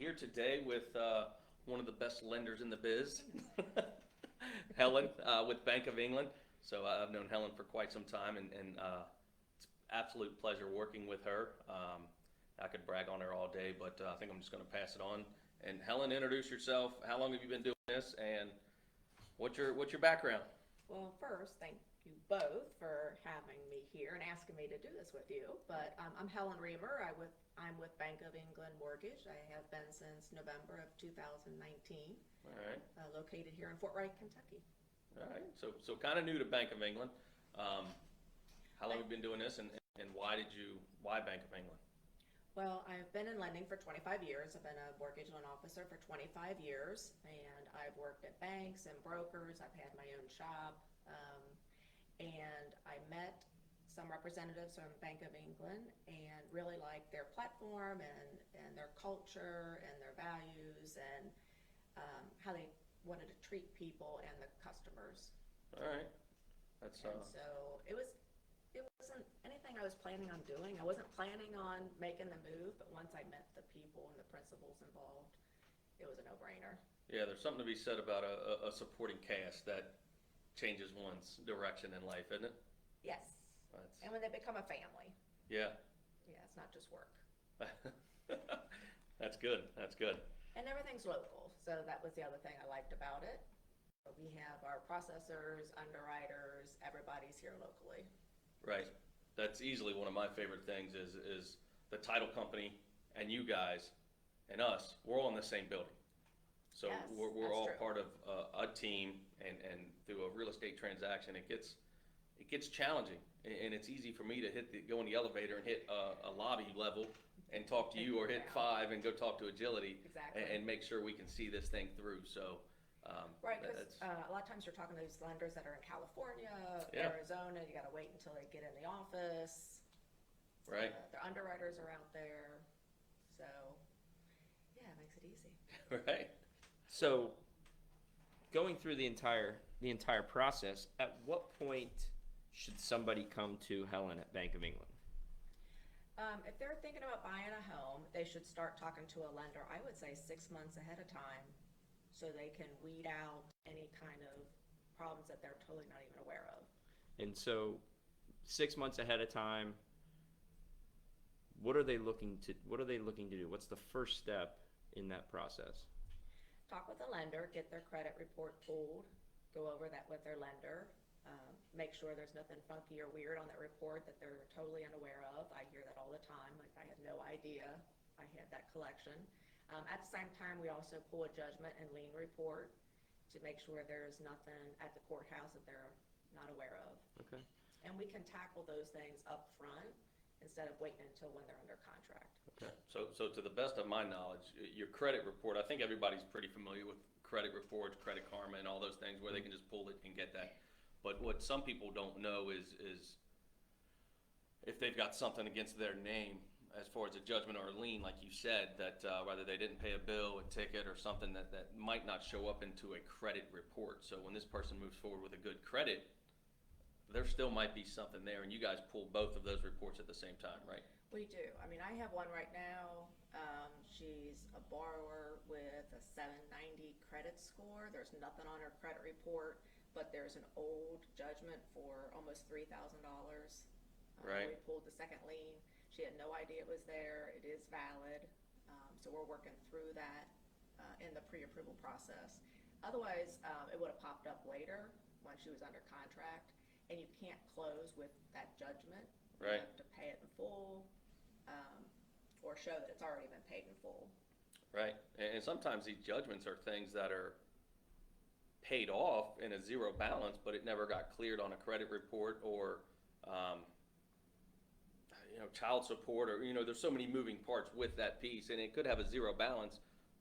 Here today with one of the best lenders in the biz, Helen, with Bank of England. So I've known Helen for quite some time, and it's absolute pleasure working with her. I could brag on her all day, but I think I'm just going to pass it on. And Helen, introduce yourself. How long have you been doing this, and what's your background? Well, first, thank you both for having me here and asking me to do this with you. But I'm Helen Ruehmer. I'm with Bank of England Mortgage. I have been since November of 2019, All right. located here in Fort Wright, Kentucky. All right. So kind of new to Bank of England. How long have you been doing this, and why Bank of England? Well, I've been in lending for 25 years. I've been a mortgage loan officer for 25 years, and I've worked at banks and brokers. I've had my own shop, and I met some representatives from Bank of England and really liked their platform and their culture and their values and how they wanted to treat people and the customers. All right. That's And so it wasn't anything I was planning on doing. I wasn't planning on making the move, but once I met the people and the principals involved, it was a no-brainer. Yeah, there's something to be said about a supporting cast that changes one's direction in life, isn't it? Yes. And when they become a family. Yeah. Yeah, it's not just work. That's good. That's good. And everything's local, so that was the other thing I liked about it. We have our processors, underwriters, everybody's here locally. Right. That's easily one of my favorite things is the title company and you guys and us, we're all in the same building. So Yes, we're that's all true. part of a team, and through a real estate transaction, it gets challenging, and it's easy for me to go in the elevator and hit a lobby level and talk to you, or hit Yeah. 5 and go talk to Agility, Exactly. and make sure we can see this thing through. So Right, because that's a lot of times you're talking to these lenders that are in California, Yeah. Arizona, you gotta wait until they get in the office. right. The underwriters are out there, so, yeah, it makes it easy. Right. So, going through the entire process, at what point should somebody come to Helen at Bank of England? If they're thinking about buying a home, they should start talking to a lender, I would say 6 months ahead of time, so they can weed out any kind of problems that they're totally not even aware of. And so, 6 months ahead of time, what are they looking to do? What's the first step in that process? Talk with the lender, get their credit report pulled, go over that with their lender, make sure there's nothing funky or weird on that report that they're totally unaware of. I hear that all the time, like I had no idea I had that collection. At the same time, we also pull a judgment and lien report to make sure there's nothing at the courthouse that they're not aware of. Okay. And we can tackle those things up front instead of waiting until when they're under contract. Okay. So to the best of my knowledge, your credit report, I think everybody's pretty familiar with credit reports, Credit Karma, and all those things where they can just pull it and get that. But what some people don't know is if they've got something against their name, as far as a judgment or a lien, like you said, that whether they didn't pay a bill, a ticket, or something that might not show up into a credit report. So when this person moves forward with a good credit, there still might be something there, and you guys pull both of those reports at the same time, right? We do. I mean, I have one right now. She's a borrower with a 790 credit score. There's nothing on her credit report, but there's an old judgment for almost $3,000. Right. We pulled the second lien. She had no idea it was there. It is valid. So we're working through that in the pre-approval process. Otherwise, it would have popped up later when she was under contract, and you can't close with that judgment. Right. You have to pay it in full, or show that it's already been paid in full. Right. And sometimes these judgments are things that are paid off in a zero balance, but it never got cleared on a credit report, or child support, or there's so many moving parts with that piece, and it could have a zero balance,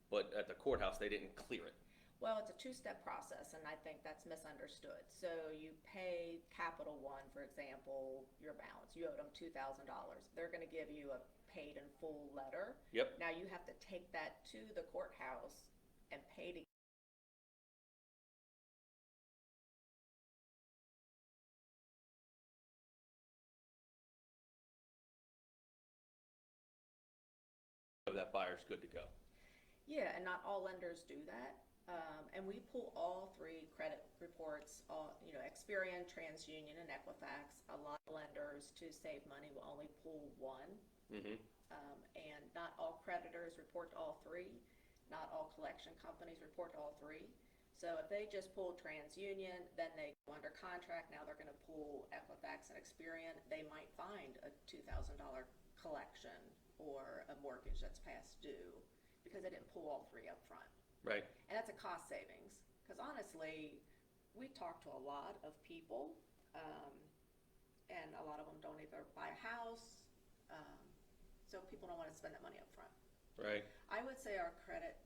but at the courthouse they didn't clear it. Well, it's a two-step process, and I think that's misunderstood. So you pay Capital One, for example, your balance. You owed them $2,000. They're going to give you a paid in full letter. Yep. Now you have to take that to the courthouse and pay to That buyer's good to go. Yeah, and not all lenders do that. And we pull all three credit reports, Experian, TransUnion, and Equifax. A lot of lenders, to save money, will only pull one. Mm-hmm. And not all creditors report to all three. Not all collection companies report to all three. So if they just pull TransUnion, then they go under contract. Now they're going to pull Equifax and Experian. They might find a $2,000 collection or a mortgage that's past due because they didn't pull all three up front. Right. And that's a cost savings. Because honestly, we talk to a lot of people, and a lot of them don't either buy a house, so people don't want to spend that money up front. Right. I would say our credit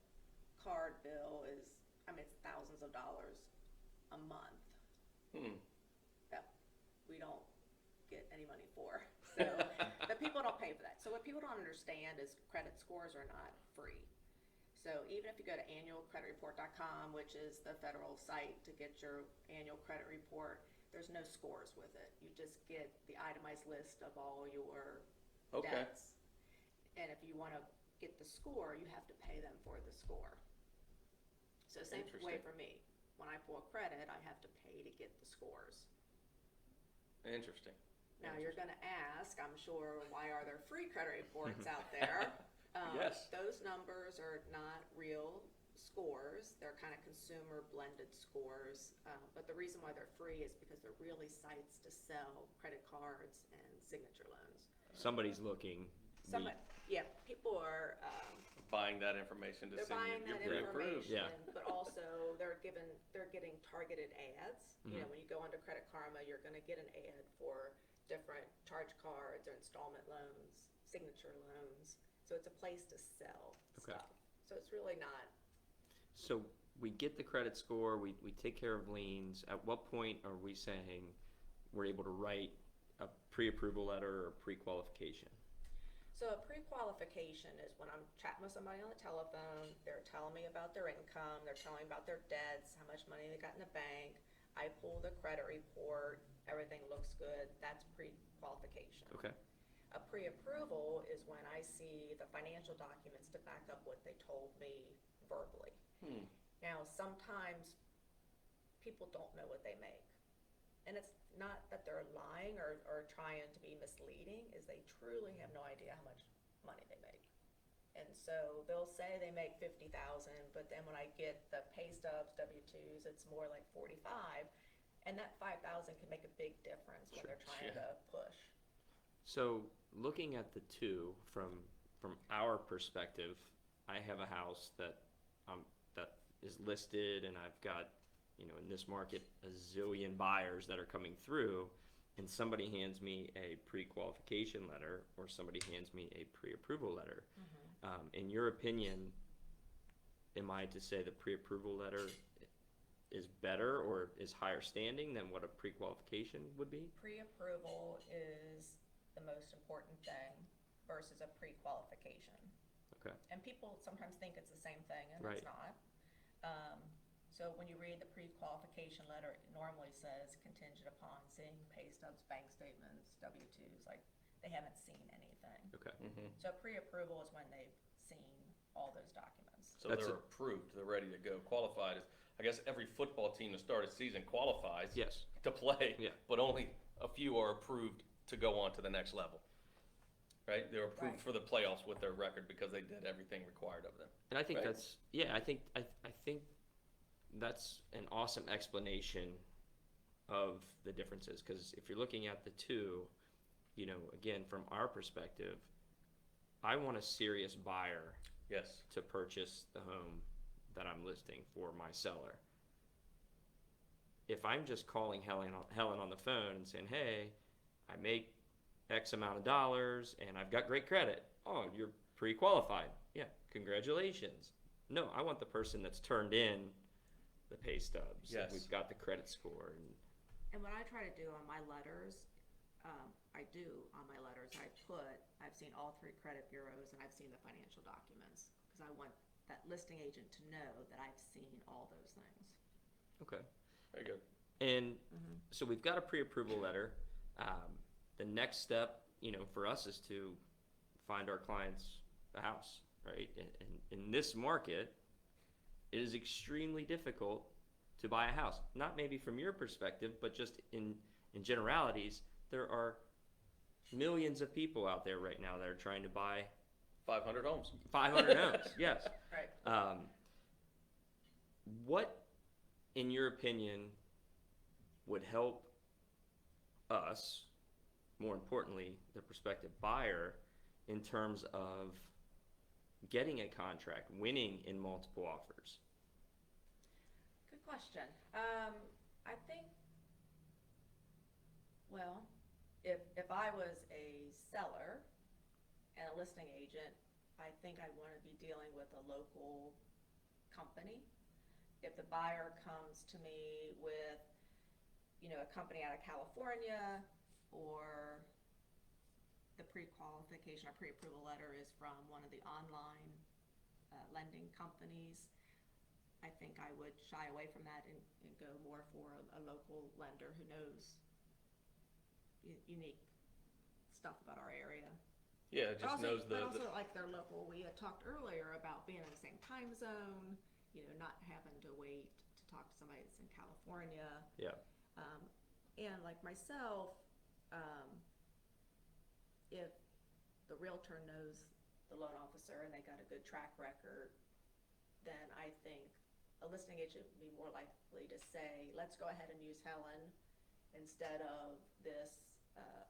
card bill is, it's thousands of dollars a month that we don't get any money for. So, but people don't pay for that. So what people don't understand is credit scores are not free. So even if you go to annualcreditreport.com, which is the federal site to get your annual credit report, there's no scores with it. You just get the itemized list of all your debts. And if you want to get the score, you have to pay them for the score. So same way for me. When I pull a credit, I have to pay to get the scores. Interesting. Now you're going to ask, I'm sure, why are there free credit reports out there? Yes. Those numbers are not real scores. They're kind of consumer blended scores. But the reason why they're free is because they're really sites to sell credit cards and signature loans. Somebody's looking. People are Buying that information to they're see buying if that you're pre-approved. information, Yeah. but also they're getting targeted ads. Mhm. When you go under Credit Karma, you're going to get an ad for different charge cards or installment loans, signature loans. So it's a place to sell stuff. So it's really not. So we get the credit score, we take care of liens. At what point are we saying we're able to write a pre-approval letter or pre-qualification? So a pre-qualification is when I'm chatting with somebody on the telephone, they're telling me about their income, they're telling me about their debts, how much money they got in the bank. I pull the credit report, everything looks good. That's pre-qualification. Okay. A pre-approval is when I see the financial documents to back up what they told me verbally. Now, sometimes people don't know what they make. And it's not that they're lying or trying to be misleading, is they truly have no idea how much money they make. And so they'll say they make $50,000, but then when I get the pay stubs, W-2s, it's more like 45, and that 5,000 can make a big difference when they're trying to push. So looking at the two from our perspective, I have a house that is listed, and I've got, in this market, a zillion buyers that are coming through, and somebody hands me a pre-qualification letter or somebody hands me a pre-approval letter. In your opinion, am I to say the pre-approval letter is better or is higher standing than what a pre-qualification would be? Pre-approval is the most important thing versus a pre-qualification. Okay. And people sometimes think it's the same thing, and Right. it's not. So when you read the pre-qualification letter, it normally says contingent upon seeing pay stubs, bank statements, W-2s, like they haven't seen anything. Okay. So pre-approval is when they've seen all those documents. So they're approved, they're ready to go. Qualified is, I guess every football team to start a season qualifies Yes. to play, Yeah. but only a few are approved to go on to the next level. Right? They're approved Right. for the playoffs with their record because they did everything required of them. And I think Right. that's I think that's an awesome explanation of the differences, because if you're looking at the two, again, from our perspective, I want a serious buyer Yes. to purchase the home that I'm listing for my seller. If I'm just calling Helen on the phone and saying, hey, I make X amount of dollars and I've got great credit. Oh, you're pre-qualified. Yeah, congratulations. No, I want the person that's turned in the pay stubs. Yes. We've got the credit score. And what I try to do on my letters, I've seen all three credit bureaus and I've seen the financial documents, because I want that listing agent to know that I've seen all those things. Okay. Very good. And so we've got a pre-approval letter. The next step, for us is to find our clients a house. right? In this market, it is extremely difficult to buy a house. Not maybe from your perspective, but just in generalities, there are millions of people out there right now that are trying to buy 500 homes. 500 homes. Yes. Right. What, in your opinion, would help us, more importantly, the prospective buyer, in terms of getting a contract, winning in multiple offers? Good question. I think, well, if I was a seller and a listing agent, I think I'd want to be dealing with a local company. If the buyer comes to me with, a company out of California, or the pre-qualification or pre-approval letter is from one of the online lending companies, I think I would shy away from that and go more for a local lender who knows unique stuff about our area. Yeah, it just knows but also like they're local. We had talked earlier about being in the same time zone, not having to wait to talk to somebody that's in California. Yeah. And like myself, if the realtor knows the loan officer and they got a good track record, then I think a listing agent would be more likely to say, let's go ahead and use Helen instead of this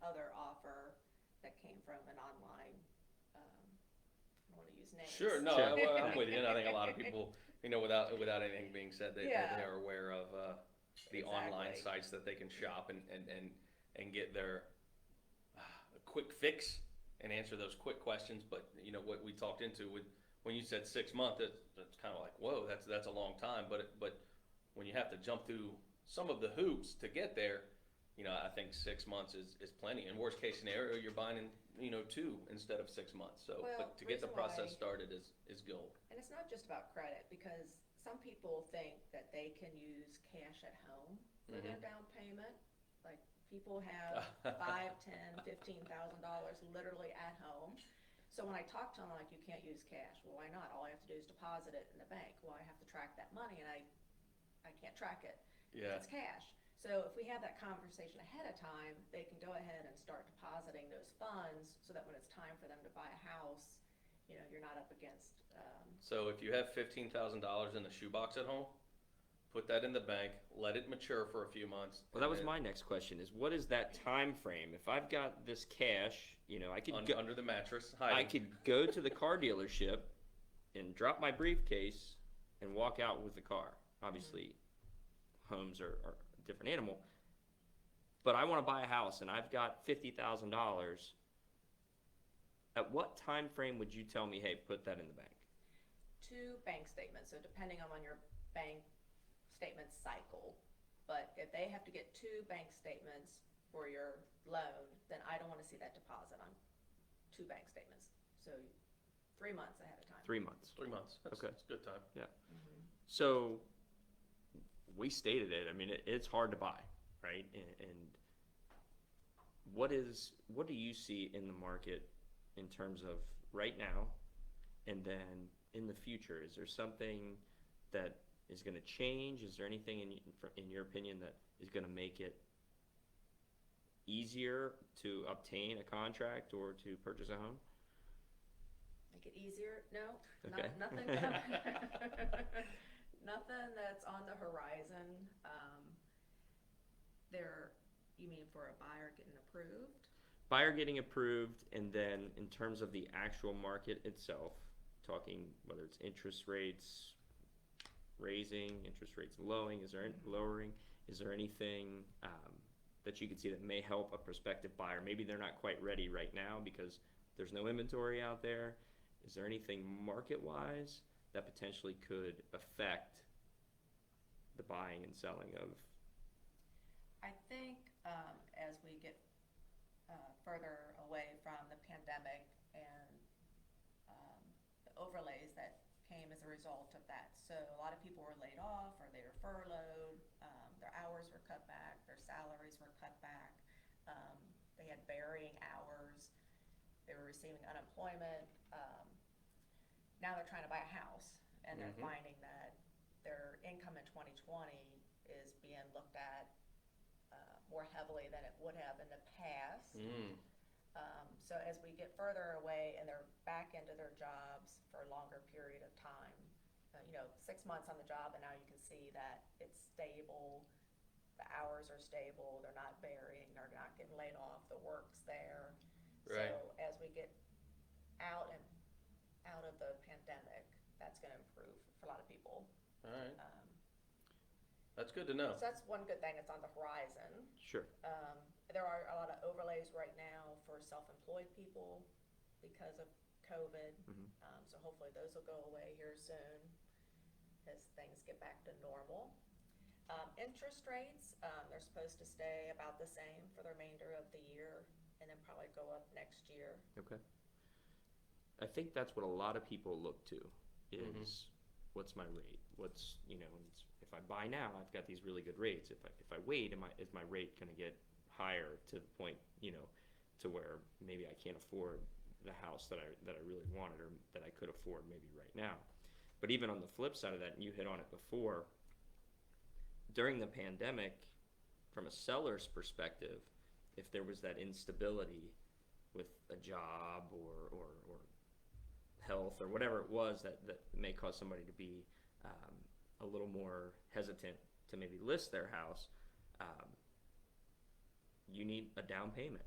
other offer that came from an online, I don't want to use names. Sure, no, Sure. I'm with you, and I think a lot of people, without anything being said, they are aware of the online Exactly. sites that they can shop and get their quick fix and answer those quick questions. But what we talked into when you said 6 months, that's kind of like, whoa, that's a long time. But when you have to jump through some of the hoops to get there, I think 6 months is plenty. In worst case scenario, you're buying in 2 instead of 6 months. So, Well, but to get the reason process why- started is gold. And it's not just about credit, because some people think that they can use cash at home for their down payment. Like, people have $5, $10, $15,000 literally at home. So when I talk to them, I'm like, you can't use cash. Well, why not? All I have to do is deposit it in the bank. Well, I have to track that money, and I can't track it. Yeah. It's cash. So if we have that conversation ahead of time, they can go ahead and start depositing those funds so that when it's time for them to buy a house, you're not up against. So if you have $15,000 in the shoebox at home, put that in the bank, let it mature for a few months. Well, that was my next question: is what is that time frame? If I've got this cash, I could go under the mattress. I could go to the car dealership and drop my briefcase and walk out with the car. Obviously, homes are a different animal. But I want to buy a house and I've got $50,000. At what time frame would you tell me, hey, put that in the bank? 2 bank statements. So depending on your bank statement cycle, but if they have to get 2 bank statements for your loan, then I don't want to see that deposit on 2 bank statements. So 3 months ahead of time. 3 months. 3 months. Okay. That's a good time. Yeah. So we stated it. I mean, it's hard to buy, right? And what do you see in the market in terms of right now, and then in the future? Is there something that is going to change? Is there anything in your opinion that is going to make it easier to obtain a contract or to purchase a home? Make it easier? No, Okay. nothing. Nothing that's on the horizon. You mean for a buyer getting approved? Buyer getting approved, and then in terms of the actual market itself, talking whether it's interest rates raising, interest rates lowering, lowering, is there anything that you could see that may help a prospective buyer? Maybe they're not quite ready right now because there's no inventory out there. Is there anything market-wise that potentially could affect the buying and selling of? I think as we get further away from the pandemic and the overlays that came as a result of that. So a lot of people were laid off or they were furloughed, their hours were cut back, their salaries were cut back, they had varying hours, they were receiving unemployment. now they're trying to buy a house, and they're Mhm. finding that their income in 2020 is being looked at more heavily than it would have in the past. Mm. So as we get further away and they're back into their jobs for a longer period of time, 6 months on the job, and now you can see that it's stable, the hours are stable, they're not varying, they're not getting laid off, the work's there. Right. So as we get out of the pandemic, that's going to improve for a lot of people. All right. That's good to know. So that's one good thing that's on the horizon. Sure. There are a lot of overlays right now for self-employed people because of COVID. Mhm. So hopefully those will go away here soon as things get back to normal. Interest rates, they're supposed to stay about the same for the remainder of the year and then probably go up next year. Okay. I think that's what a lot of people look to is what's my rate? What's, if I buy now, I've got these really good rates. If I wait, is my rate going to get higher to the point, to where maybe I can't afford the house that I really wanted or that I could afford maybe right now. But even on the flip side of that, and you hit on it before, during the pandemic, from a seller's perspective, if there was that instability with a job or health or whatever it was that may cause somebody to be a little more hesitant to maybe list their house, you need a down payment,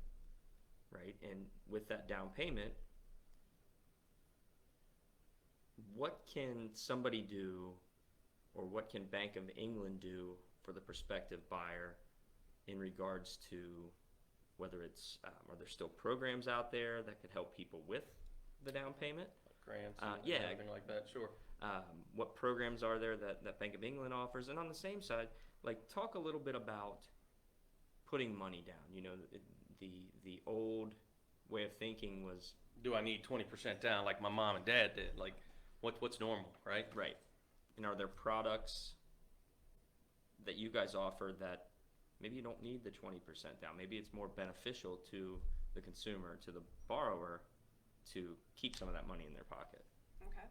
right? And with that down payment, what can somebody do, or what can Bank of England do for the prospective buyer in regards to whether it's, are there still programs out there that could help people with the down payment? Like grants and Yeah. everything like that, sure. What programs are there that Bank of England offers? And on the same side, like, talk a little bit about putting money down. The old way of thinking was, Do I need 20% down like my mom and dad did? Like, what's normal, right? right. And are there products that you guys offer that maybe you don't need the 20% down? Maybe it's more beneficial to the consumer, to the borrower, to keep some of that money in their pocket. Okay.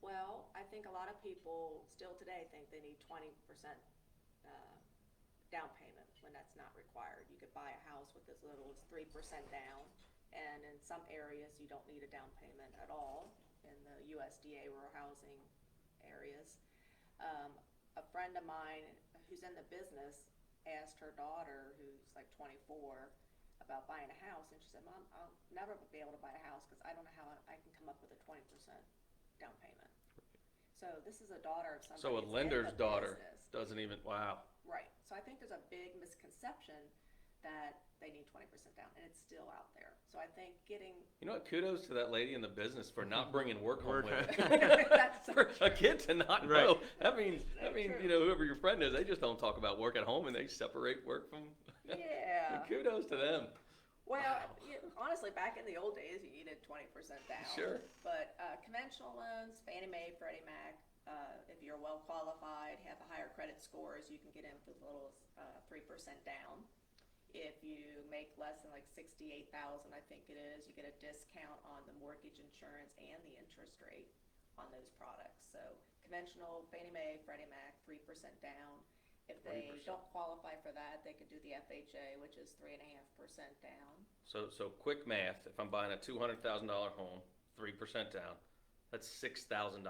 Well, I think a lot of people still today think they need 20% down payment when that's not required. You could buy a house with as little as 3% down, and in some areas you don't need a down payment at all in the USDA rural housing areas. A friend of mine who's in the business asked her daughter, who's like 24, about buying a house, and she said, "Mom, I'll never be able to buy a house because I don't know how I can come up with a 20% down payment." So this is a daughter of somebody. So a that's in lender's the daughter business. doesn't even, wow. Right. So I think there's a big misconception that they need 20% down, and it's still out there. So I think getting You know what? Kudos to that lady in the business for not bringing work home with her. That's so For a kid to not Right. know. That means, true. whoever your friend is, they just don't talk about work at home and they separate work from. Yeah. Kudos to them. Well, honestly, back in the old days, you needed 20% down. Sure. But conventional loans, Fannie Mae, Freddie Mac, if you're well qualified, have a higher credit scores, you can get in for as little as 3% down. If you make less than like $68,000, I think it is, you get a discount on the mortgage insurance and the interest rate on those products. So conventional, Fannie Mae, Freddie Mac, 3% down. If they 3%. don't qualify for that, they could do the FHA, which is 3.5% down. So quick math, if I'm buying a $200,000 home, 3% down, that's $6,000.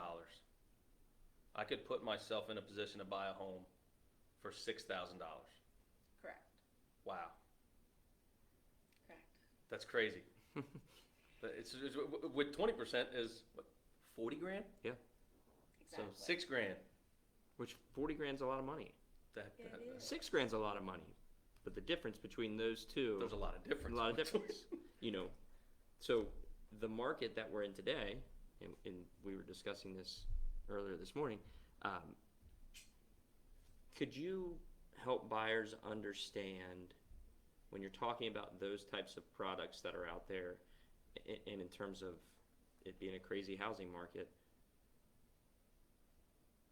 I could put myself in a position to buy a home for $6,000. Correct. Wow, Correct. that's crazy. But it's with 20% is what, 40 grand? Exactly. So 6 grand. Which 40 grand's a lot of money. It is. 6 grand's a lot of money. But the difference between those two, There's a lot of difference. a lot of difference. So the market that we're in today, and we were discussing this earlier this morning, could you help buyers understand when you're talking about those types of products that are out there, and in terms of it being a crazy housing market,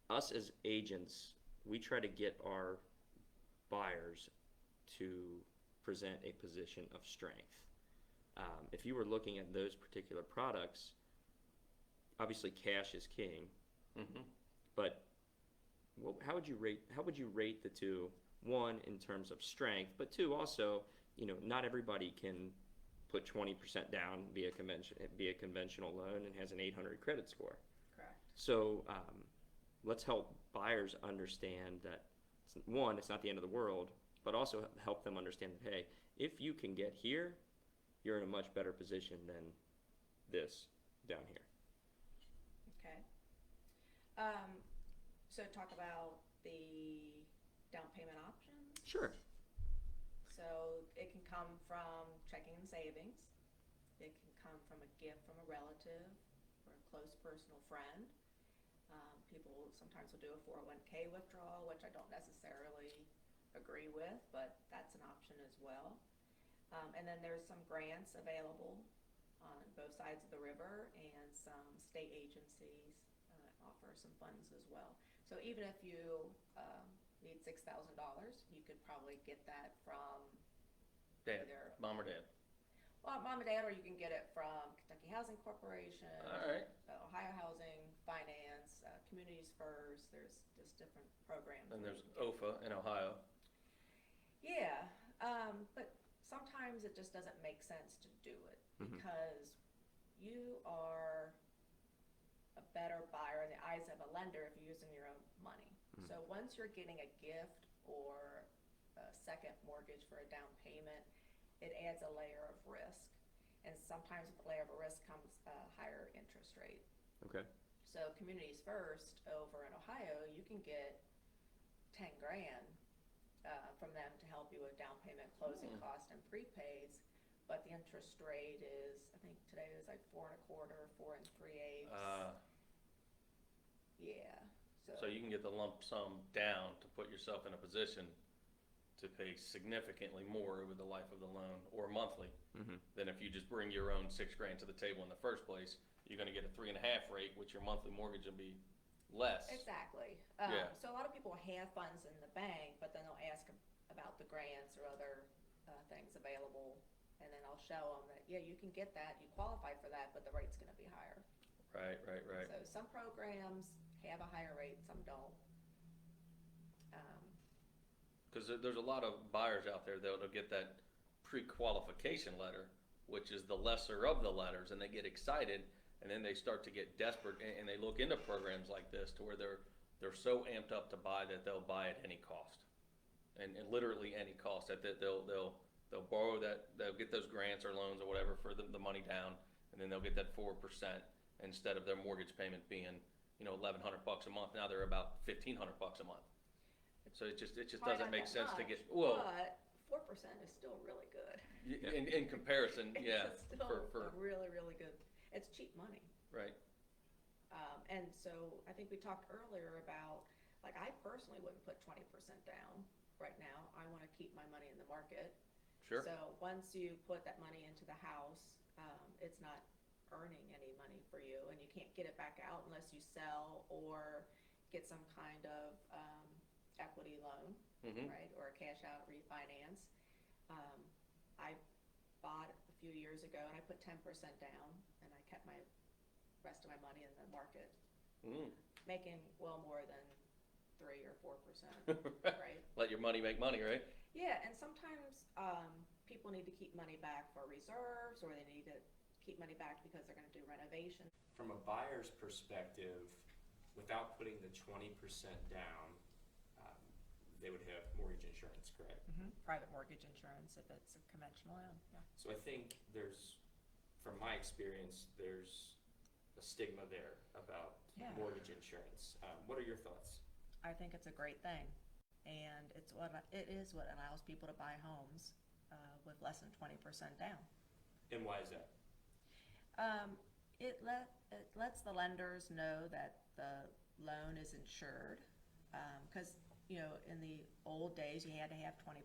us as agents, we try to get our buyers to present a position of strength. If you were looking at those particular products, obviously cash is king, Mm-hmm. but how would you rate the two? One, in terms of strength, but two, also, not everybody can put 20% down via conventional loan and has an 800 credit score. Correct. So let's help buyers understand that, one, it's not the end of the world, but also help them understand that, hey, if you can get here, you're in a much better position than this down here. Okay. So talk about the down payment options. Sure. So it can come from checking and savings. It can come from a gift from a relative or a close personal friend. People sometimes will do a 401k withdrawal, which I don't necessarily agree with, but that's an option as well. And then there's some grants available on both sides of the river, and some state agencies offer some funds as well. So even if you need $6,000, you could probably get that from Dad, either mom or dad. Well, mom and dad, or you can get it from Kentucky Housing Corporation, All right. Ohio Housing Finance, Communities First. There's just different programs. And where there's you can get OFA in Ohio. Yeah, but sometimes it just doesn't make sense to do it because you are a better buyer in the eyes of a lender if you're using your own money. So once you're getting a gift or a second mortgage for a down payment, it adds a layer of risk. And sometimes with the layer of risk comes a higher interest rate. Okay. So Communities First over in Ohio, you can get 10 grand from them to help you with down payment, closing costs, and prepaids. But the interest rate is, I think today is like 4.25, 4 3/8. Yeah. So you can get the lump sum down to put yourself in a position to pay significantly more over the life of the loan or monthly than if you just bring your own $6 grand to the table in the first place. You're going to get a 3.5 rate, which your monthly mortgage will be less. Exactly. Yeah. So a lot of people have funds in the bank, but then they'll ask about the grants or other things available, and then I'll show them that, yeah, you can get that, you qualify for that, but the rate's going to be higher. Right. So some programs have a higher rate, some don't. Because there's a lot of buyers out there that'll get that pre-qualification letter, which is the lesser of the letters, and they get excited, and then they start to get desperate, and they look into programs like this to where they're so amped up to buy that they'll buy at any cost, and literally any cost. That they'll borrow that, they'll get those grants or loans or whatever for the money down, and then they'll get that 4% instead of their mortgage payment being $1,100 a month. Now they're about $1,500 a month. So it just Probably doesn't not make that sense to much, get well. But 4% is still really good. In comparison, yeah, It's still for really, really good. It's cheap money. right. And so I think we talked earlier about, like, I personally wouldn't put 20% down right now. I want to keep my money in the market. Sure. So once you put that money into the house, it's not earning any money for you, and you can't get it back out unless you sell or get some kind of equity loan, right, or a cash out refinance. I bought a few years ago, and I put 10% down, and I kept my rest of my money in the market, making well more than 3 or 4%, right? Let your money make money, right? Yeah, and sometimes people need to keep money back for reserves, or they need to keep money back because they're going to do renovation. From a buyer's perspective, without putting the 20% down, they would have mortgage insurance, correct? Private mortgage insurance if it's a conventional loan, yeah. So I think from my experience, there's a stigma there about mortgage insurance. What are your thoughts? I think it's a great thing, and it is what allows people to buy homes with less than 20% down. And why is that? It lets the lenders know that the loan is insured, because in the old days you had to have 20%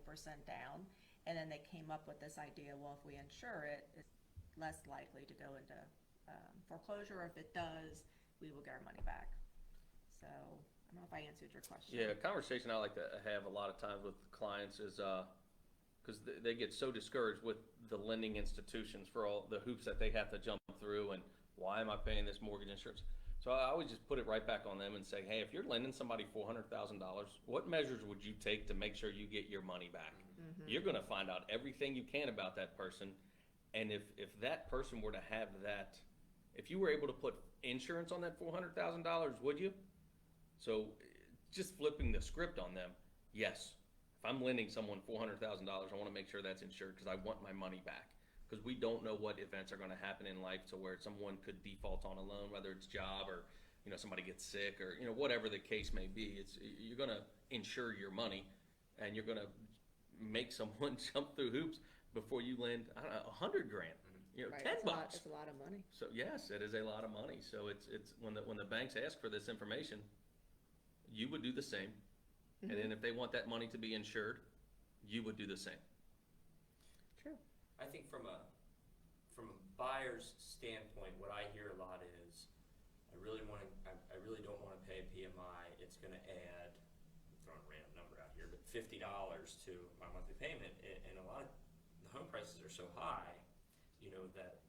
down, and then they came up with this idea, well, if we insure it, it's less likely to go into foreclosure, or if it does, we will get our money back. So I don't know if I answered your question. Yeah, a conversation I like to have a lot of times with clients is because they get so discouraged with the lending institutions for all the hoops that they have to jump through, and Why am I paying this mortgage insurance? So I always just put it right back on them and say, hey, if you're lending somebody $400,000, what measures would you take to make sure you get your money back? You're going to find out everything you can about that person. And if that person were to have that, if you were able to put insurance on that $400,000, would you? So just flipping the script on them, yes. If I'm lending someone $400,000, I want to make sure that's insured because I want my money back. Because we don't know what events are going to happen in life to where someone could default on a loan, whether it's job or somebody gets sick or whatever the case may be. You're going to insure your money, and you're going to make someone jump through hoops before you lend $100,000, Right, $10. It's a lot of money. So yes, it is a lot of money. So it's when the banks ask for this information, you would do the same, and then if they want that money to be insured, you would do the same. True. I think from a buyer's standpoint, what I hear a lot is, I really don't want to pay a PMI. It's going to add, I'm throwing a random number out here, but $50 to my monthly payment. And a lot of the home prices are so high, that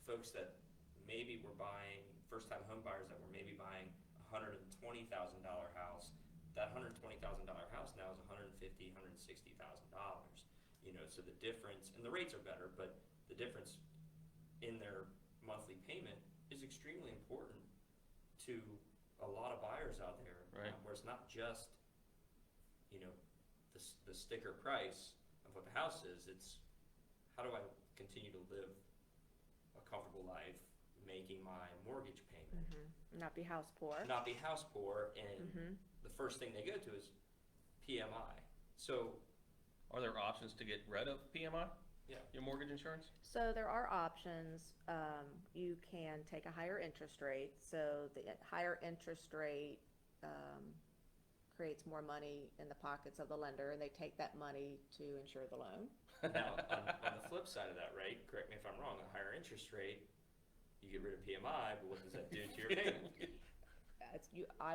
folks that maybe were buying, first-time home buyers that were maybe buying a $120,000 house, that $120,000 house now is $150,000, $160,000. So the difference, and the rates are better, but the difference in their monthly payment is extremely important to a lot of buyers out there. Right. Where it's not just, the sticker price of what the house is, it's how do I continue to live a comfortable life making my mortgage payment. Not be house poor. Not be house poor, and the first thing they go to is PMI. So Are there options to get rid of PMI? Yeah. Your mortgage insurance? So there are options. You can take a higher interest rate. So the higher interest rate creates more money in the pockets of the lender, and they take that money to insure the loan. now, on the flip side of that, right? Correct me if I'm wrong. A higher interest rate, you get rid of PMI, but what does that do to your payment?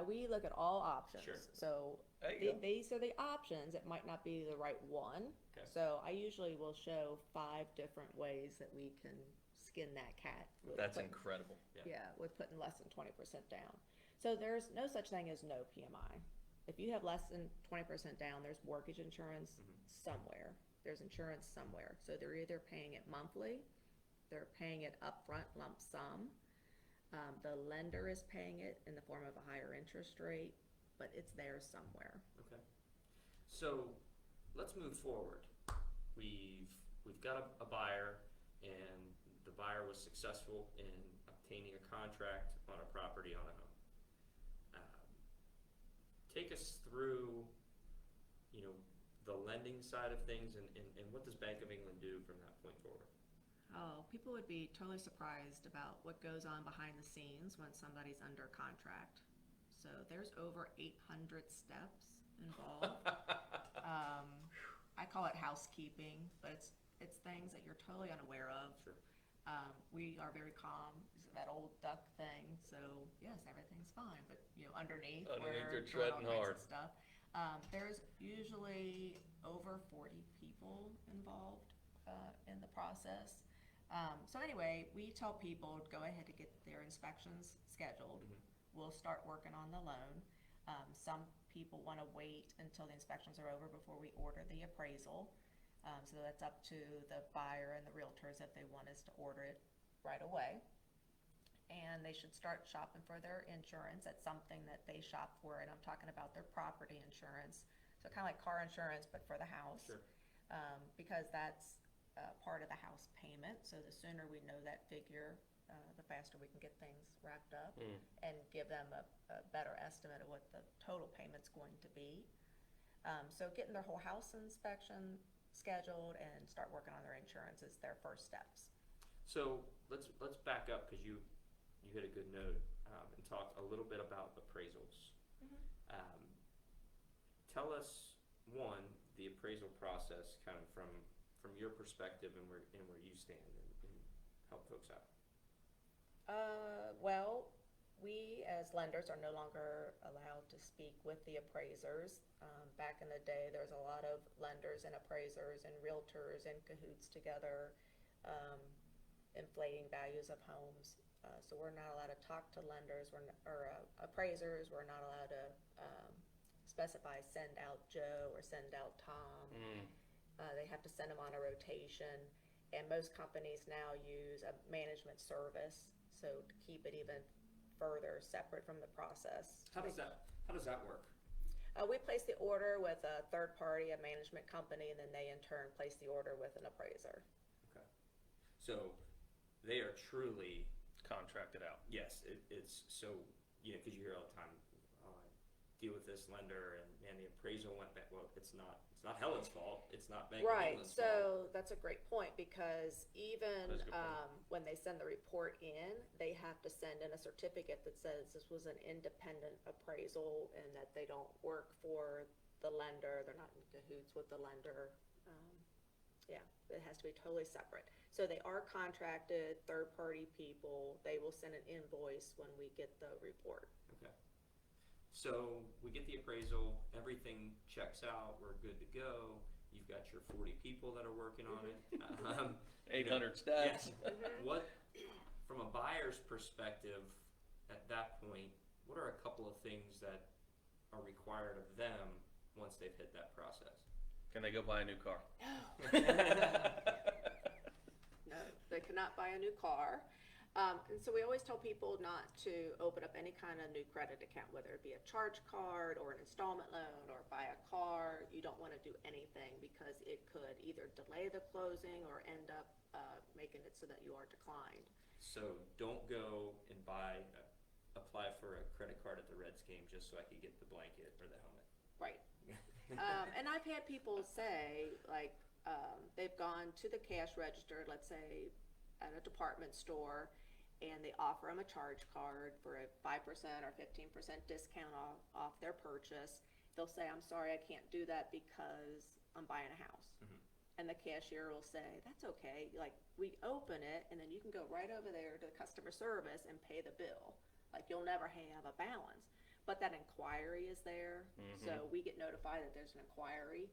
We look at all options. Sure. So There you go. these are the options. It might not be the right one. Okay. So I usually will show 5 different ways that we can skin that cat. with That's putting- incredible. Yeah, with putting less than 20% down. So there's no such thing as no PMI. If you have less than 20% down, there's mortgage insurance somewhere. There's insurance somewhere. So they're either paying it monthly, they're paying it upfront lump sum. The lender is paying it in the form of a higher interest rate, but it's there somewhere. Okay. So let's move forward. We've got a buyer, and the buyer was successful in obtaining a contract on a property on a home. Take us through, the lending side of things, and what does Bank of England do from that point forward? Oh, people would be totally surprised about what goes on behind the scenes when somebody's under contract. So there's over 800 steps involved. I call it housekeeping, but it's things that you're totally unaware of. Sure. We are very calm. It's that old duck thing. So yes, everything's fine, but underneath Underneath we're you're doing all treading kinds hard. of stuff. There's usually over 40 people involved in the process. So anyway, we tell people to go ahead and get their inspections scheduled. We'll start working on the loan. Some people want to wait until the inspections are over before we order the appraisal. So that's up to the buyer and the realtors if they want us to order it right away. And they should start shopping for their insurance. That's something that they shop for, and I'm talking about their property insurance. So kind of like car insurance, but for the house. Sure. Because that's part of the house payment. So the sooner we know that figure, the faster we can get things wrapped up and give them a better estimate of what the total payment's going to be. So getting their whole house inspection scheduled and start working on their insurance is their first steps. So let's back up, because you hit a good note, and talk a little bit about appraisals. Tell us, one, the appraisal process kind of from your perspective and where you stand, and help folks out. Well, we as lenders are no longer allowed to speak with the appraisers. Back in the day, there's a lot of lenders and appraisers and realtors in cahoots together. inflating values of homes. So we're not allowed to talk to lenders or appraisers. We're not allowed to specify send out Joe or send out Tom. They have to send them on a rotation. And most companies now use a management service, so to keep it even further separate from the process. How does that work? We place the order with a third party, a management company, and then they in turn place the order with an appraiser. Okay. So they are truly, Contracted out. yes, it's so, because you hear all the time, deal with this lender and man, the appraisal went back. Well, it's not Helen's fault. It's not Bank of Right, England's fault. so that's a great point, because even That's a good point. when they send the report in, they have to send in a certificate that says this was an independent appraisal and that they don't work for the lender, they're not in cahoots with the lender. Yeah, it has to be totally separate. So they are contracted, third-party people, they will send an invoice when we get the report. Okay. So we get the appraisal, everything checks out, we're good to go. You've got your 40 people that are working on it. 800 stats. What, from a buyer's perspective, at that point, what are a couple of things that are required of them once they've hit that process? Can they go buy a new car? No, they cannot buy a new car. And so we always tell people not to open up any kind of new credit account, whether it be a charge card or an installment loan or buy a car. You don't want to do anything because it could either delay the closing or end up making it so that you are declined. So don't go and apply for a credit card at the Reds game just so I could get the blanket or the helmet. Right. And I've had people say, like, they've gone to the cash register, let's say at a department store, and they offer them a charge card for a 5% or 15% discount off their purchase. They'll say, I'm sorry, I can't do that because I'm buying a house. Mhm. And the cashier will say, that's okay, like, we open it, and then you can go right over there to the customer service and pay the bill. Like, you'll never have a balance. But that inquiry is there, so we get notified that there's an inquiry.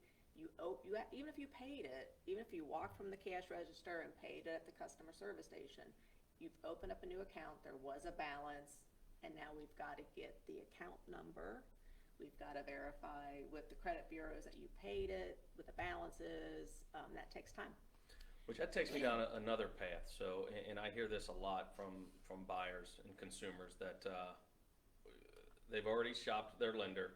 Even if you paid it, even if you walked from the cash register and paid it at the customer service station, you've opened up a new account, there was a balance, and now we've got to get the account number. We've got to verify with the credit bureaus that you paid it, with the balances. That takes time. Which that takes me down another path. So, and I hear this a lot from buyers and consumers that they've already shopped their lender,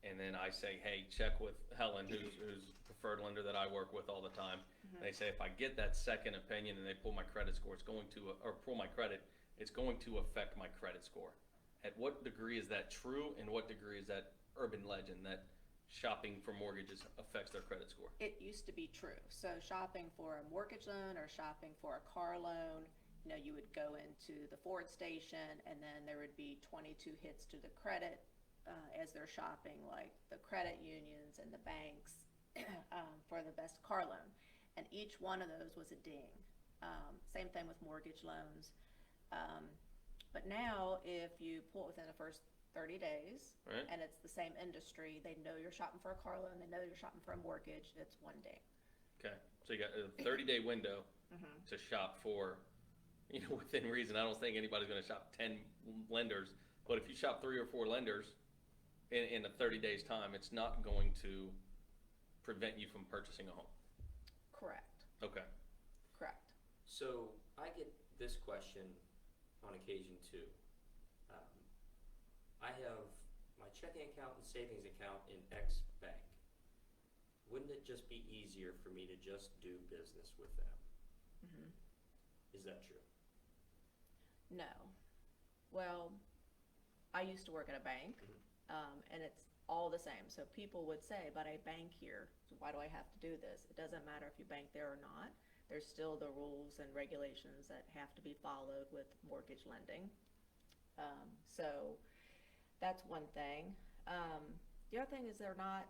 and then I say, hey, check with Helen, who's the preferred lender that I work with all the time. They say if I get that second opinion and they pull my credit score, it's going to, or pull my credit, it's going to affect my credit score. At what degree is that true, and what degree is that urban legend that shopping for mortgages affects their credit score? It used to be true. So shopping for a mortgage loan or shopping for a car loan, you would go into the Ford station and then there would be 22 hits to the credit as they're shopping, like the credit unions and the banks for the best car loan. And each one of those was a ding. Same thing with mortgage loans. But now if you pull it within the first 30 days, Right. and it's the same industry, they know you're shopping for a car loan, they know you're shopping for a mortgage, it's one ding. Okay, so you got a 30-day window to shop for, within reason. I don't think anybody's going to shop 10 lenders, but if you shop 3 or 4 lenders in a 30 days time, it's not going to prevent you from purchasing a home. Correct. Okay. Correct. So I get this question on occasion too. I have my checking account and savings account in X bank. Wouldn't it just be easier for me to just do business with them? Is that true? No. Well, I used to work at a bank, and it's all the same. So people would say, but I bank here, so why do I have to do this? It doesn't matter if you bank there or not. There's still the rules and regulations that have to be followed with mortgage lending. So that's one thing. The other thing is they're not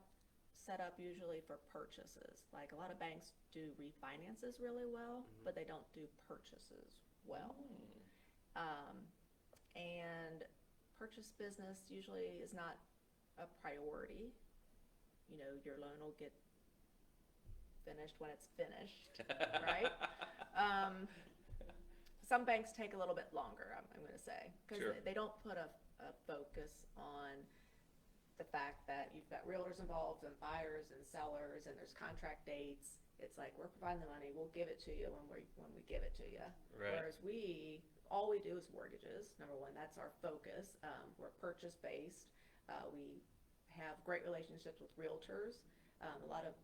set up usually for purchases. Like a lot of banks do refinances really well, but they don't do purchases well. And purchase business usually is not a priority. Your loan will get finished when it's finished, right? some banks take a little bit longer, I'm gonna say, because Sure. they don't put a focus on the fact that you've got realtors involved and buyers and sellers and there's contract dates. It's like, we're providing the money, we'll give it to you when we give it to you. Right. Whereas all we do is mortgages, number one, that's our focus. We're purchase based. We have great relationships with realtors. A lot of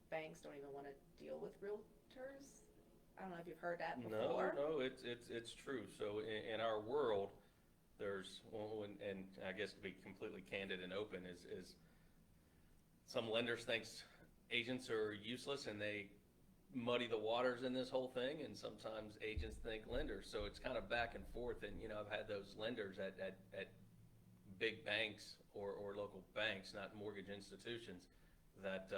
banks don't even want to deal with realtors. I don't know if you've heard that before. No, it's true. So in our world, there's, and I guess to be completely candid and open, is some lenders think agents are useless and they muddy the waters in this whole thing, and sometimes agents think lenders. So it's kind of back and forth. And I've had those lenders at big banks or local banks, not mortgage institutions, that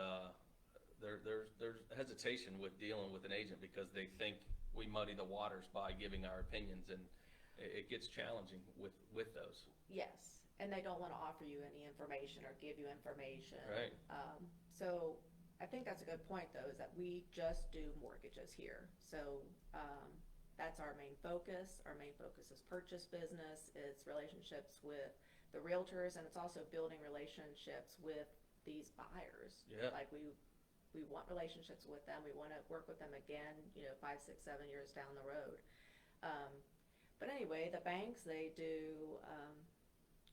there's hesitation with dealing with an agent because they think we muddy the waters by giving our opinions, and it gets challenging with those. Yes, and they don't want to offer you any information or give you information. Right. So I think that's a good point, though, is that we just do mortgages here. So that's our main focus. Our main focus is purchase business. It's relationships with the realtors, and it's also building relationships with these buyers. Yeah. Like we want relationships with them. We want to work with them again, 5, 6, 7 years down the road. But anyway, the banks, they do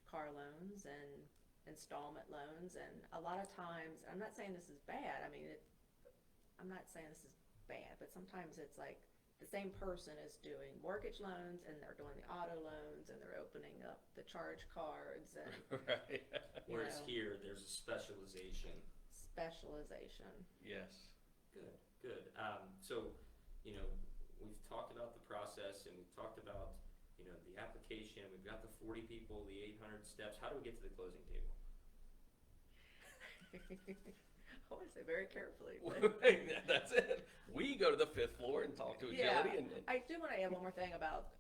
car loans and installment loans, and a lot of times, I'm not saying this is bad, I'm not saying this is bad, but sometimes it's like the same person is doing mortgage loans, and they're doing the auto loans, and they're opening up the charge cards, and Right. Whereas know. here, there's a specialization. specialization. Yes. Good. So, we've talked about the process, and we've talked about, the application. We've got the 40 people, the 800 steps. How do we get to the closing table? I want to say very carefully. But That's it. We go to the 5th floor and talk to Agility. And I do want to add one more thing about,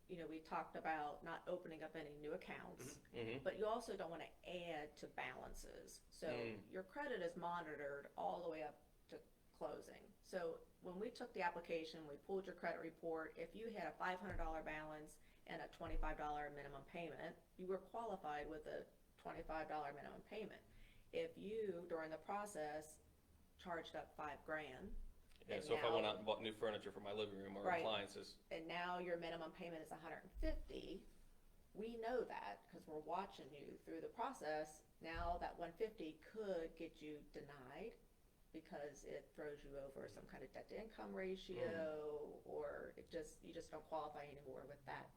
we talked about not opening up any new accounts, but you also don't want to add to balances. So your credit is monitored all the way up to closing. So when we took the application, we pulled your credit report. If you had a $500 balance and a $25 minimum payment, you were qualified with a $25 minimum payment. If you, during the process, charged up $5,000, yeah, so if I went out and bought new furniture for my living room or Right. appliances, and now your minimum payment is $150, we know that because we're watching you through the process. Now that $150 could get you denied because it throws you over some kind of debt to income ratio, or you just don't qualify anymore with that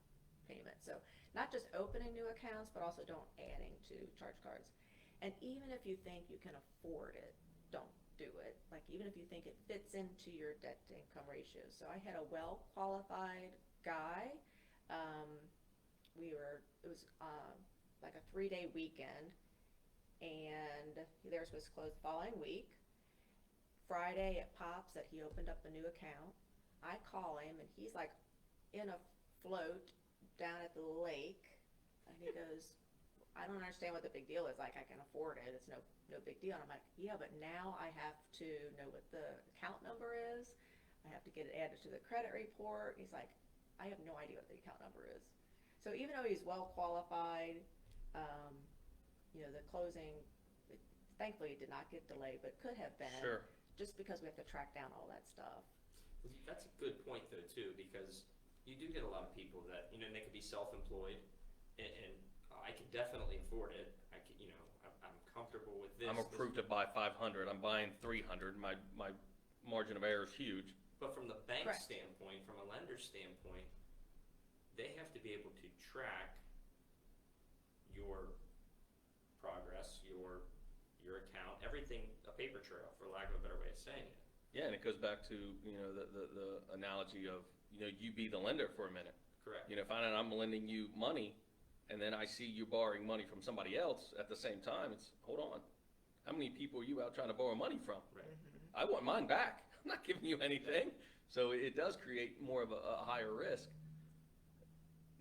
payment. So not just opening new accounts, but also don't adding to charge cards. And even if you think you can afford it, don't do it. Like, even if you think it fits into your debt to income ratio. So I had a well-qualified guy. It was like a 3-day weekend, and they were supposed to close the following week. Friday it pops that he opened up a new account. I call him, and he's like in a float down at the lake, and he goes, I don't understand what the big deal is. Like, I can afford it. It's no big deal. And I'm like, yeah, but now I have to know what the account number is. I have to get it added to the credit report. He's like, I have no idea what the account number is. So even though he's well qualified, the closing, thankfully it did not get delayed, but could have been. sure. Just because we have to track down all that stuff. That's a good point, though, too, because you do get a lot of people that, they could be self-employed, and I could definitely afford it. I'm comfortable with this. I'm approved to buy 500. I'm buying 300. My margin of error is huge. But from the bank Correct. standpoint, from a lender's standpoint, they have to be able to track your progress, your account, everything, a paper trail, for lack of a better way of saying it. Yeah, and it goes back to the analogy of you be the lender for a minute. Correct. Find out I'm lending you money, and then I see you borrowing money from somebody else at the same time. It's, hold on, how many people are you out trying to borrow money from? Right. I want mine back. I'm not giving you anything. So it does create more of a higher risk.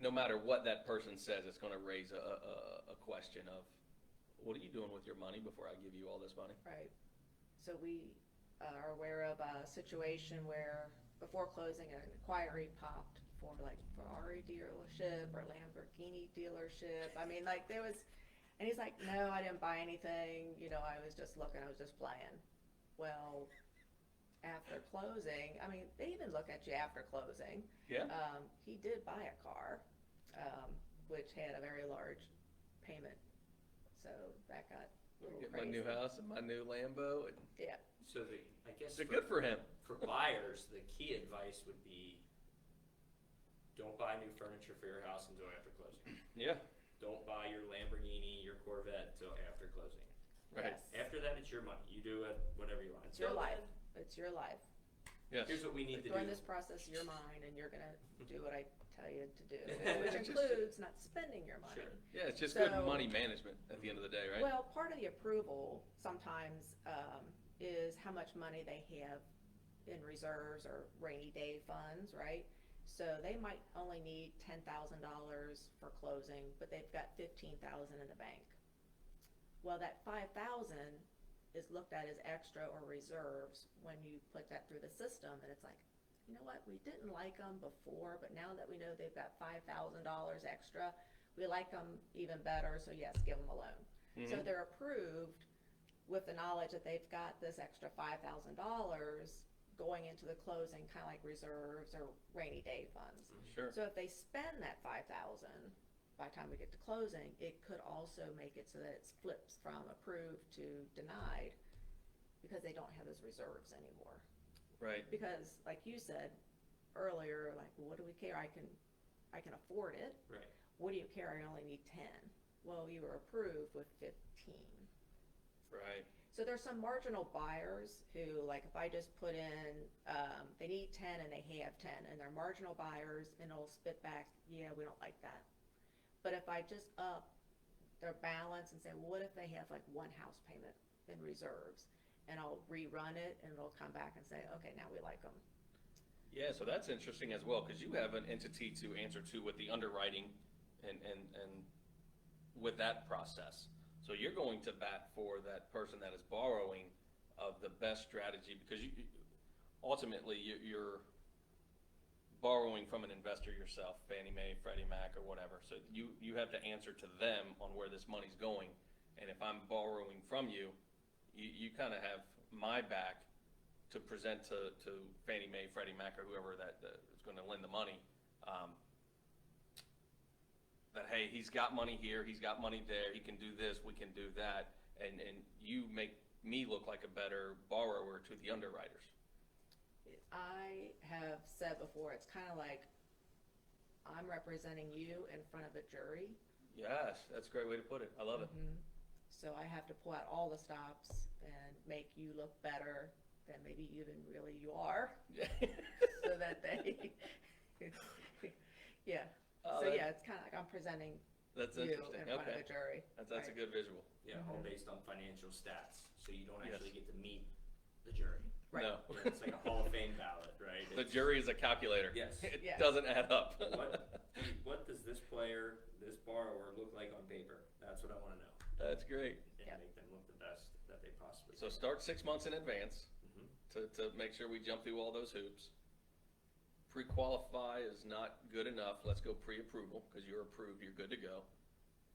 No matter what that person says, it's going to raise a question of, what are you doing with your money before I give you all this money? Right. So we are aware of a situation where before closing, an inquiry popped for like Ferrari dealership or Lamborghini dealership. I mean, like there was, and he's like, no, I didn't buy anything. You know, I was just looking, I was just playing. Well, after closing, I mean, they even look at you after closing. Yeah. He did buy a car, which had a very large payment, so that got a little Get crazy. my new house and my new Lambo, and Yeah. So I guess they're good for him. for buyers, the key advice would be, don't buy new furniture for your house until after closing. Yeah. Don't buy your Lamborghini, your Corvette till after closing. Right. Yes. After that, it's your money. You do it whatever you want. It's your Until life. then, It's your life. Yes. here's what we need to During do. this process, you're mine, and you're gonna do what I tell you to do, which Just- includes not spending your money. Sure. Yeah, it's just good So- money management at the end of the day, right? Well, part of the approval sometimes is how much money they have in reserves or rainy day funds, right? So they might only need $10,000 for closing, but they've got 15,000 in the bank. Well, that 5,000 is looked at as extra or reserves when you put that through the system, and it's like, you know what, we didn't like them before, but now that we know they've got $5,000 extra, we like them even better, so yes, give them a loan. So Mhm. they're approved with the knowledge that they've got this extra $5,000 going into the closing, kind of like reserves or rainy day funds. Sure. So if they spend that 5,000 by the time we get to closing, it could also make it so that it flips from approved to denied because they don't have those reserves anymore. Right. Because like you said earlier, like, well, what do we care? I can afford it. Right. What do you care? I only need 10. Well, you were approved with 15. Right. So there's some marginal buyers who, like, if I just put in, they need 10 and they have 10, and they're marginal buyers, and it'll spit back, yeah, we don't like that. But if I just up their balance and say, well, what if they have like one house payment in reserves? And I'll rerun it, and it'll come back and say, okay, now we like them. Yeah, so that's interesting as well, because you have an entity to answer to with the underwriting and with that process. So you're going to bat for that person that is borrowing of the best strategy, because ultimately you're borrowing from an investor yourself, Fannie Mae, Freddie Mac, or whatever. So you have to answer to them on where this money's going. And if I'm borrowing from you, you kind of have my back to present to Fannie Mae, Freddie Mac, or whoever that is going to lend the money, that, hey, he's got money here, he's got money there, he can do this, we can do that, and you make me look like a better borrower to the underwriters. I have said before, it's kind of like I'm representing you in front of a jury. Yes, that's a great way to put it. I love it. So I have to pull out all the stops and make you look better than maybe even really you are, so that they, yeah. Oh, So that- yeah, it's kind of like I'm presenting That's you interesting. in front of Okay, a jury. that's a Right. good visual. Yeah, all based on financial stats, so you don't Yes. actually get to meet the jury. Right. No, You know, it's like a Hall of Fame ballot, right? the It's- jury is a calculator. Yes. It Yes. doesn't add up. What does this player, this borrower look like on paper? That's what I want to know, That's great. and Yep. make them look the best that they possibly So can. start 6 months in advance Mhm. to make sure we jump through all those hoops. Pre-qualify is not good enough. Let's go pre-approval, because you're approved, you're good to go.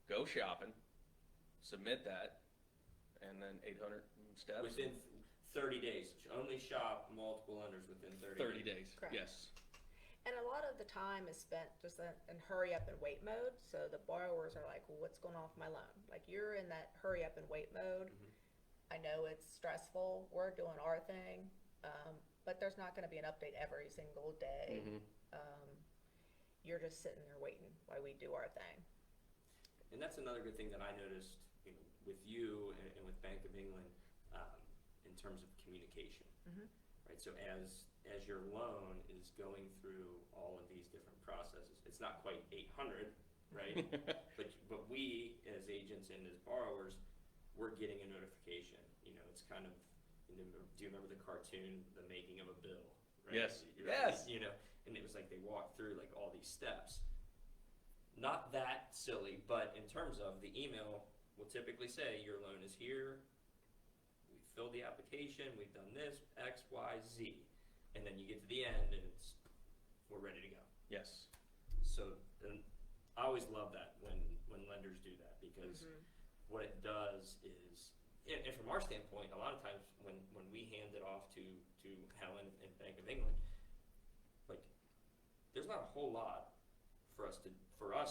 Go shopping, submit that, and then 800 steps. Within 30 days, only shop multiple lenders within 30 days. Correct. Yes. And a lot of the time is spent just in hurry up and wait mode. So the borrowers are like, well, what's going on with my loan? Like, you're in that hurry up and wait mode. Mhm. I know it's stressful. We're doing our thing. But there's not going to be an update every single day. Mhm. You're just sitting there waiting while we do our thing. And that's another good thing that I noticed, you know, with you and with Bank of England, in terms of communication. Mhm. Right, so as your loan is going through all of these different processes, it's not quite 800, right? but we as agents and as borrowers, we're getting a notification. You know, it's kind of, do you remember the cartoon, The Making of a Bill? Right? Yes. Right? Yes. You know, and it was like they walked through like all these steps. Not that silly, but in terms of the email will typically say your loan is here, we filled the application, we've done this, X, Y, Z. And then you get to the end and we're ready to go. Yes. So, and I always love that when lenders do that, because what it does is, and from our standpoint, a lot of times when we hand it off to Helen and Bank of England, like, there's not a whole lot for us.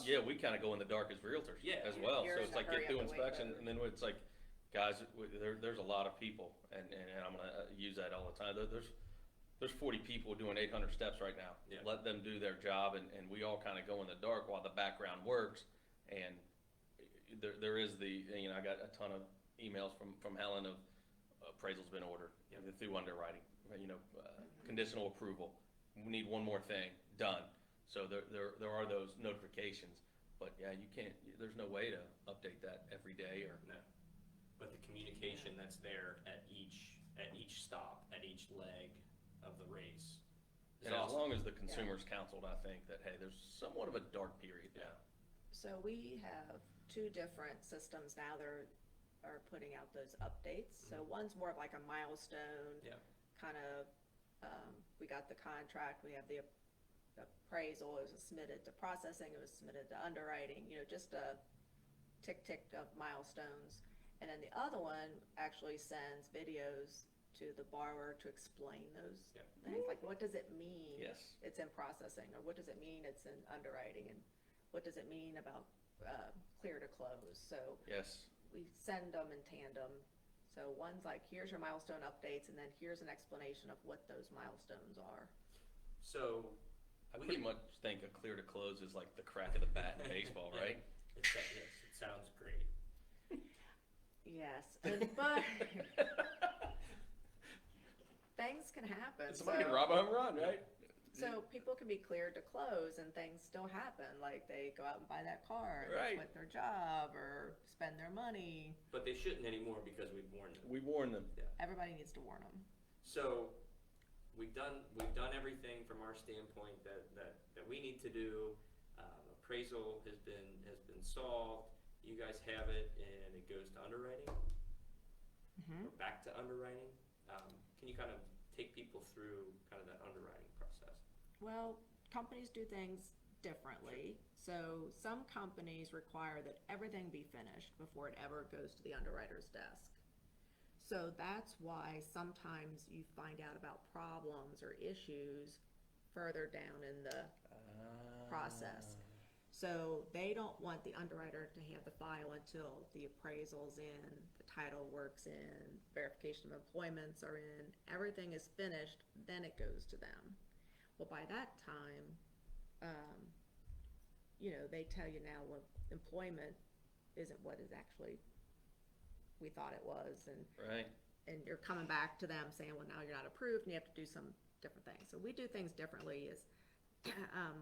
Yeah, we kind of go in the dark as realtors as well. You're So in it's a like hurry get through up and wait inspection, vote. and then it's like, guys, there's a lot of people, and I'm gonna use that all the time. There's 40 people doing 800 steps right now. Yeah. Let them do their job, and we all kind of go in the dark while the background works. And there is I got a ton of emails from Helen of appraisal's been ordered through underwriting, conditional approval. We need one more thing done. So there are those notifications, but yeah, you can't. There's no way to update that every day or. No. But the communication that's there at each stop, at each leg of the race. And as long as the consumer's counseled, I think that, hey, there's somewhat of a dark period now. So we have 2 different systems now that are putting out those updates. So one's more of like a milestone, kind of, we got the contract, we have the appraisal, it was submitted to processing, it was submitted to underwriting, just a tick of milestones. And then the other one actually sends videos to the borrower to explain those things. Like, what does it mean it's in processing? Or what does it mean it's in underwriting? And what does it mean about clear to close? So we send them in tandem. So one's like, here's your milestone updates, and then here's an explanation of what those milestones are. So I pretty much think a clear to close is like the crack of the bat in baseball, right? Yes, it sounds great. Yes, but things can happen. Somebody can rob a home run, right? So people can be cleared to close and things still happen, like they go out and buy that car, or Right. quit their job, or spend their money. But they shouldn't anymore because we've warned them. We warn them. Everybody needs to warn them. So we've done everything from our standpoint that we need to do. Appraisal has been solved. You guys have it, and it goes to underwriting. Or back to underwriting. Can you kind of take people through kind of that underwriting process? Well, companies do things differently. So some companies require that everything be finished before it ever goes to the underwriter's desk. So that's why sometimes you find out about problems or issues further down in the process. So they don't want the underwriter to have the file until the appraisal's in, the title work's in, verification of employments are in, everything is finished, then it goes to them. Well, by that time, they tell you now, well, employment isn't what is actually we thought it was, and you're coming back to them saying, well, now you're not approved, and you have to do some different things. So we do things differently.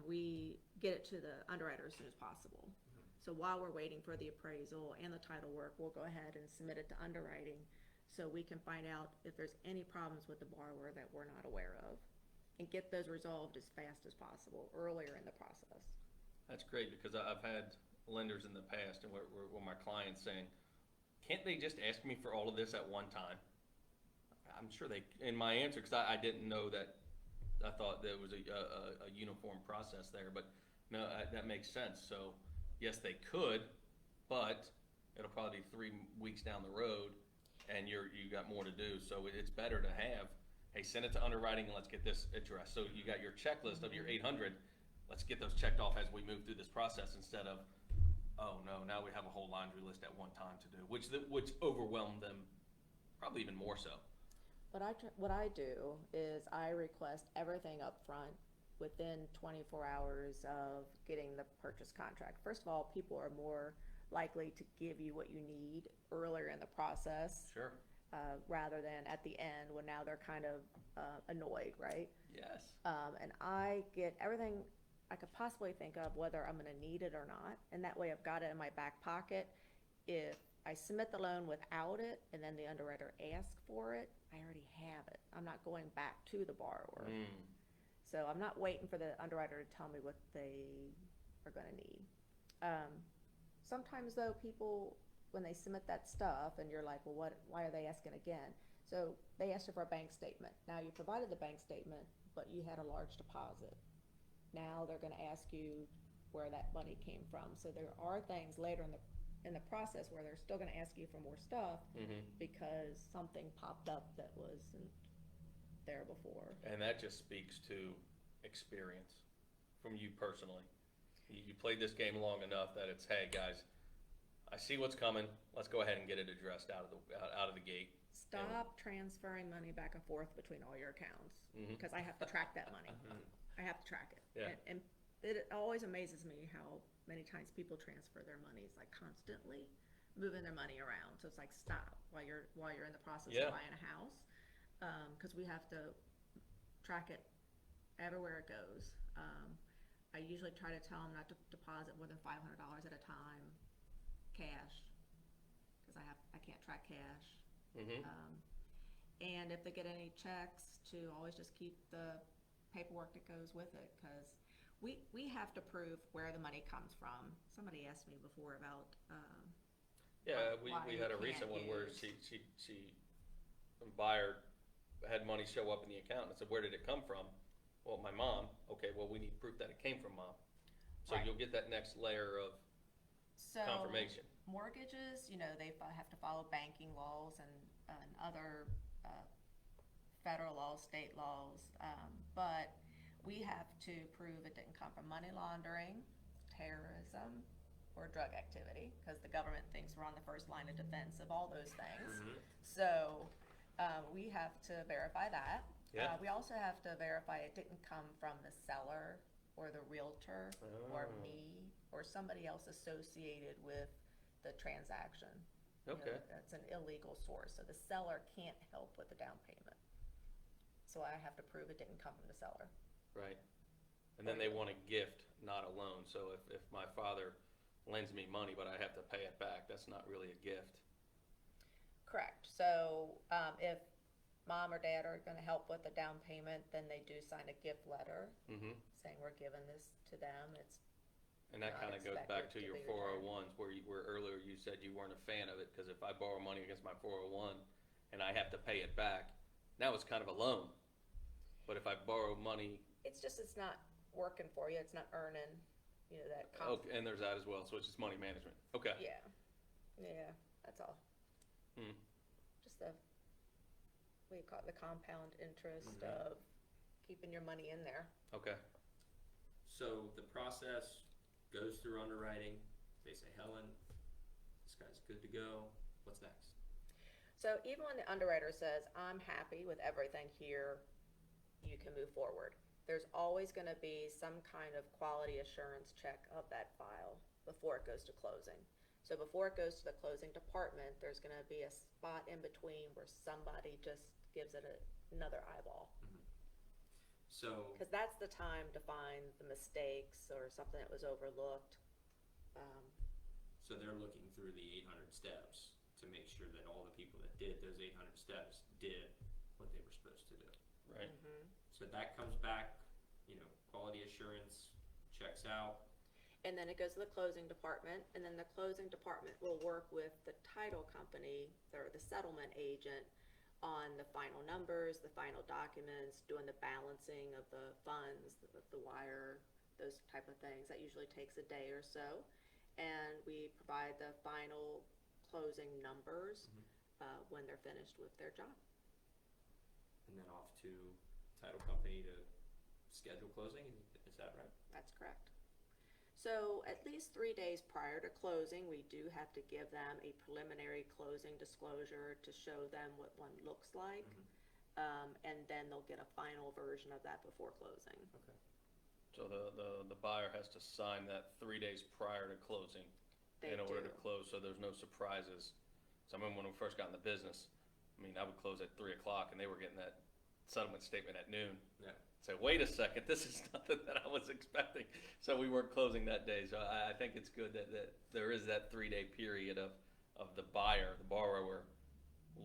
We get it to the underwriter as soon as possible. So while we're waiting for the appraisal and the title work, we'll go ahead and submit it to underwriting so we can find out if there's any problems with the borrower that we're not aware of and get those resolved as fast as possible earlier in the process. That's great, because I've had lenders in the past and where my clients saying, can't they just ask me for all of this at one time? I'm sure in my answer, because I didn't know that, I thought there was a uniform process there, but no, that makes sense. So yes, they could, but it'll probably be 3 weeks down the road, and you got more to do. So it's better to have, hey, send it to underwriting and let's get this addressed. So you got your checklist of your 800. Let's get those checked off as we move through this process, instead of, oh no, now we have a whole laundry list at one time to do, which overwhelmed them probably even more so. What I do is I request everything up front within 24 hours of getting the purchase contract. First of all, people are more likely to give you what you need earlier in the process. Sure. Rather than at the end when now they're kind of annoyed, right? Yes. And I get everything I could possibly think of, whether I'm going to need it or not. And that way I've got it in my back pocket. If I submit the loan without it and then the underwriter asks for it, I already have it. I'm not going back to the borrower. So I'm not waiting for the underwriter to tell me what they are going to need. Sometimes though, people, when they submit that stuff and you're like, well, why are they asking again? So they asked you for a bank statement. Now you provided the bank statement, but you had a large deposit. Now they're gonna ask you where that money came from. So there are things later in the process where they're still gonna ask you for more stuff because something popped up that wasn't there before. And that just speaks to experience from you personally. You played this game long enough that it's, hey, guys, I see what's coming. Let's go ahead and get it addressed out of the gate. Stop transferring money back and forth between all your accounts, because I have to track that money. I have to track it. Yeah. And it always amazes me how many times people transfer their monies, like constantly moving their money around. So it's like, stop while you're in the process Yeah. of buying a house, because we have to track it everywhere it goes. I usually try to tell them not to deposit more than $500 at a time, cash, because I can't track cash. And if they get any checks, to always just keep the paperwork that goes with it, because we have to prove where the money comes from. Somebody asked me before about Yeah, why we you had a can't recent one where use- a buyer had money show up in the account and said, where did it come from? Well, my mom. Okay, well, we need proof that it came from mom. So Right. you'll get that next layer of so confirmation. mortgages, they have to follow banking laws and other federal laws, state laws, but we have to prove it didn't come from money laundering, terrorism, or drug activity, because the government thinks we're on the first line of defense of all those things. So we have to verify that. Yeah. We also have to verify it didn't come from the seller or the realtor or me or somebody else associated with the transaction. Okay. That's an illegal source, so the seller can't help with the down payment. So I have to prove it didn't come from the seller. Right. And then they want a gift, not a loan. So if my father lends me money, but I have to pay it back, that's not really a gift. Correct. So if mom or dad are gonna help with the down payment, then they do sign a gift letter saying we're giving this to them. It's And that not kind of goes back expected to to your be returned. 401s where earlier you said you weren't a fan of it, because if I borrow money against my 401 and I have to pay it back, now it's kind of a loan. But if I borrow money, it's not working for you, it's not earning, that and there's that as well, so it's just money management. Okay. Yeah, that's all. Just what do you call it, the compound interest of keeping your money in there. Okay. So the process goes through underwriting. They say, Helen, this guy's good to go. What's next? So even when the underwriter says, I'm happy with everything here, you can move forward. There's always gonna be some kind of quality assurance check of that file before it goes to closing. So before it goes to the closing department, there's gonna be a spot in between where somebody just gives it another eyeball. So, Because that's the time to find the mistakes or something that was overlooked. so they're looking through the 800 steps to make sure that all the people that did those 800 steps did what they were supposed to do. Right. So that comes back, quality assurance checks out. And then it goes to the closing department, and then the closing department will work with the title company or the settlement agent on the final numbers, the final documents, doing the balancing of the funds, the wire, those type of things. That usually takes a day or so. And we provide the final closing numbers when they're finished with their job. And then off to title company to schedule closing, is that right? That's correct. So at least 3 days prior to closing, we do have to give them a preliminary closing disclosure to show them what one looks like. And then they'll get a final version of that before closing. Okay. So the buyer has to sign that 3 days prior to closing They in order do. to close, so there's no surprises. So I remember when we first got in the business, I would close at 3 o'clock and they were getting that settlement statement at noon. Yeah. Say, wait a second, this is nothing that I was expecting. So we weren't closing that day. So I think it's good that there is that 3 day period of the buyer, the borrower,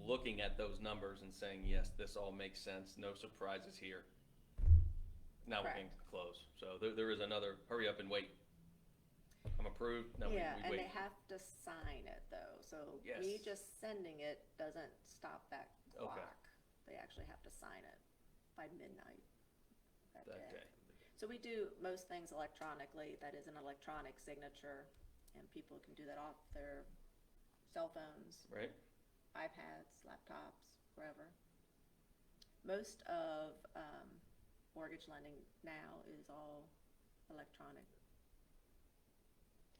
looking at those numbers and saying, yes, this all makes sense. No surprises here. Now we can Correct. close. So there is another hurry up and wait. I'm approved. Now Yeah, we and wait. they have to sign it though, so Yes. me just sending it doesn't stop that o'clock. They actually have to sign it by midnight that That day. day. So we do most things electronically. That is an electronic signature, and people can do that off their cell phones, Right? iPads, laptops, wherever. Most of mortgage lending now is all electronic.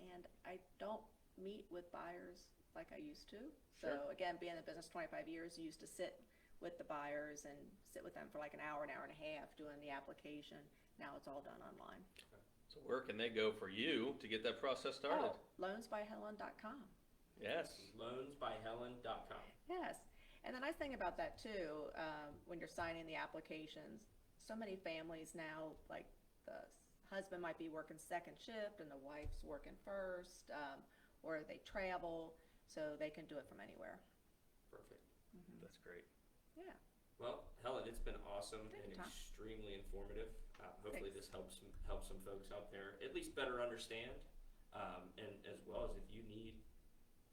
And I don't meet with buyers like I used to. So Sure. again, being in the business 25 years, I used to sit with the buyers and sit with them for like an hour and a half doing the application. Now it's all done online. So where can they go for you to get that process started? Oh, loansbyhelen.com. Yes. Loansbyhelen.com. Yes. And the nice thing about that too, when you're signing the applications, so many families now, like the husband might be working second shift and the wife's working first, or they travel, so they can do it from anywhere. Perfect. That's great. Yeah. Well, Helen, it's been awesome Thank and you, Tom. extremely informative. Hopefully Thanks. this helps some folks out there at least better understand, and as well as if you need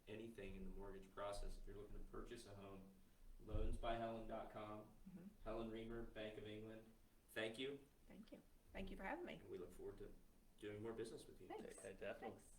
anything in the mortgage process, if you're looking to purchase a home, loansbyhelen.com. Helen Ruehmer, Bank of England. Thank you, Thank you. Thank you for having me. and we look forward to doing more business with you. Thanks. Definitely. Thanks.